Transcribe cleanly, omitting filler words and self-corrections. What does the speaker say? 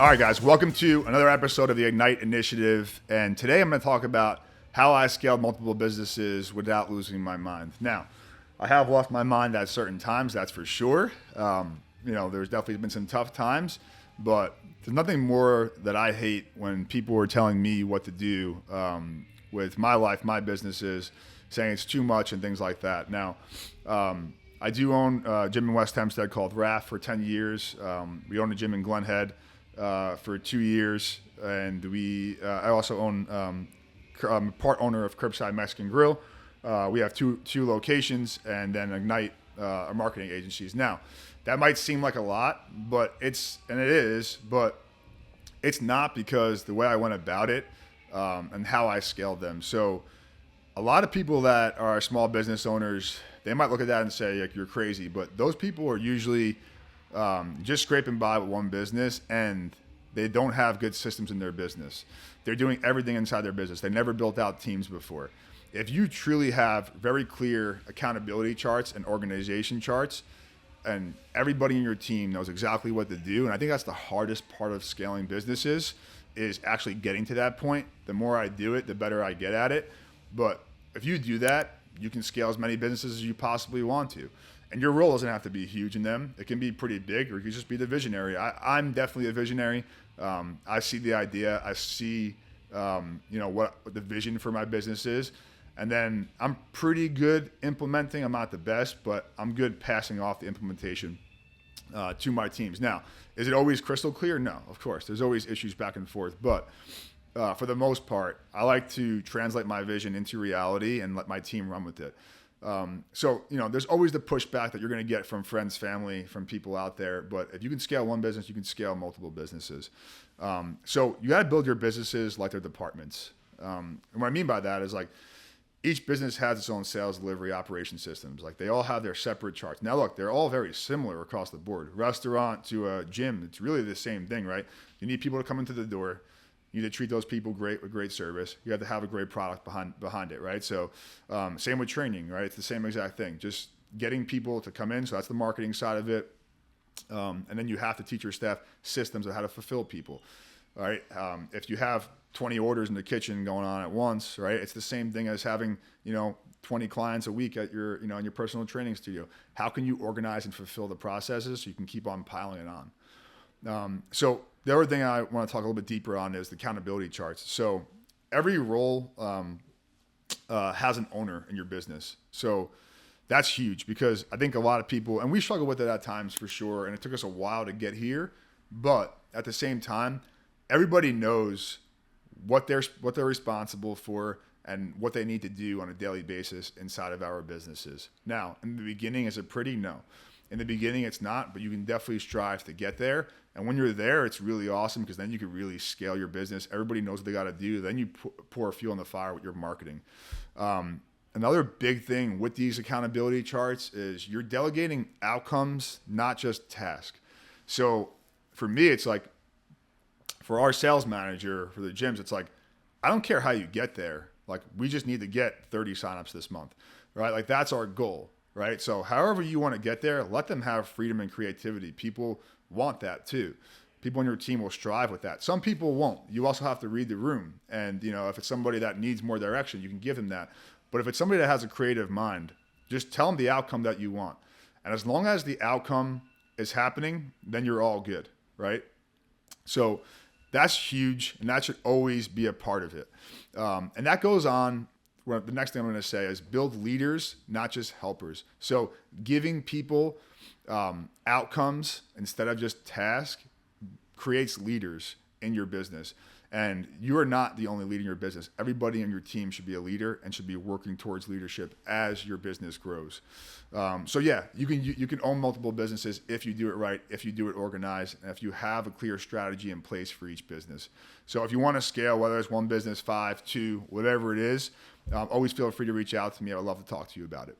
All right, guys, welcome to another episode of the Ignite Initiative. And today I'm going to talk about how I scaled multiple businesses without losing my mind. Now, I have lost my mind at certain times, that's for sure. There's definitely been some tough times, but there's nothing more that I hate when people are telling me what to do with my life, my businesses, saying it's too much and things like that. Now, I do own a gym in West Hempstead called RAF for 10 years. We own a gym in Glen Head for 2 years, and I also own I'm part owner of Curbside Mexican Grill. We have two locations, and then Ignite our marketing agencies. Now, that might seem like a lot, but it is, but it's not, because the way I went about it and how I scaled them. So a lot of people that are small business owners, they might look at that and say, like, you're crazy, but those people are usually just scraping by with one business, and they don't have good systems in their business. They're doing everything inside their business. They never built out teams before. If you truly have very clear accountability charts and organization charts, and everybody in your team knows exactly what to do, and I think that's the hardest part of scaling businesses, is actually getting to that point. The more I do it, the better I get at it. But if you do that, you can scale as many businesses as you possibly want to. And your role doesn't have to be huge in them. It can be pretty big, or you can just be the visionary. I'm definitely a visionary. I see the idea. I see, what the vision for my business is. And then I'm pretty good implementing. I'm not the best, but I'm good passing off the implementation to my teams. Now, is it always crystal clear? No, of course. There's always issues back and forth. But for the most part, I like to translate my vision into reality and let my team run with it. There's always the pushback that you're going to get from friends, family, from people out there. But if you can scale one business, you can scale multiple businesses. So you got to build your businesses like they're departments. And what I mean by that is, like, each business has its own sales, delivery, operation systems. Like, they all have their separate charts. Now, look, they're all very similar across the board. Restaurant to a gym, it's really the same thing, right? You need people to come into the door. You need to treat those people great with great service. You have to have a great product behind it, right? So same with training, right? It's the same exact thing. Just getting people to come in. So that's the marketing side of it. And then you have to teach your staff systems of how to fulfill people, all right? If you have 20 orders in the kitchen going on at once, right? It's the same thing as having, 20 clients a week at your, in your personal training studio. How can you organize and fulfill the processes so you can keep on piling it on? So the other thing I want to talk a little bit deeper on is the accountability charts. So every role has an owner in your business. So that's huge, because I think a lot of people, and we struggle with it at times for sure, and it took us a while to get here, but at the same time, everybody knows what they're responsible for and what they need to do on a daily basis inside of our businesses. Now, in the beginning, is it pretty? No. In the beginning, it's not, but you can definitely strive to get there. And when you're there, it's really awesome, because then you can really scale your business. Everybody knows what they got to do. Then you pour fuel on the fire with your marketing. Another big thing with these accountability charts is you're delegating outcomes, not just tasks. So for me, it's like, for our sales manager for the gyms, it's like, I don't care how you get there. Like, we just need to get 30 signups this month, right? Like, that's our goal, right? So however you want to get there, let them have freedom and creativity. People want that too. People on your team will strive with that. Some people won't. You also have to read the room. And, if it's somebody that needs more direction, you can give them that. But if it's somebody that has a creative mind, just tell them the outcome that you want. And as long as the outcome is happening, then you're all good, right? So that's huge, and that should always be a part of it. And that goes on. Well, the next thing I'm going to say is build leaders, not just helpers. So giving people outcomes instead of just tasks creates leaders in your business. And you are not the only leader in your business. Everybody in your team should be a leader and should be working towards leadership as your business grows. You can own multiple businesses if you do it right, if you do it organized, and if you have a clear strategy in place for each business. So if you want to scale, whether it's one business, 5, 2, whatever it is, always feel free to reach out to me. I would love to talk to you about it.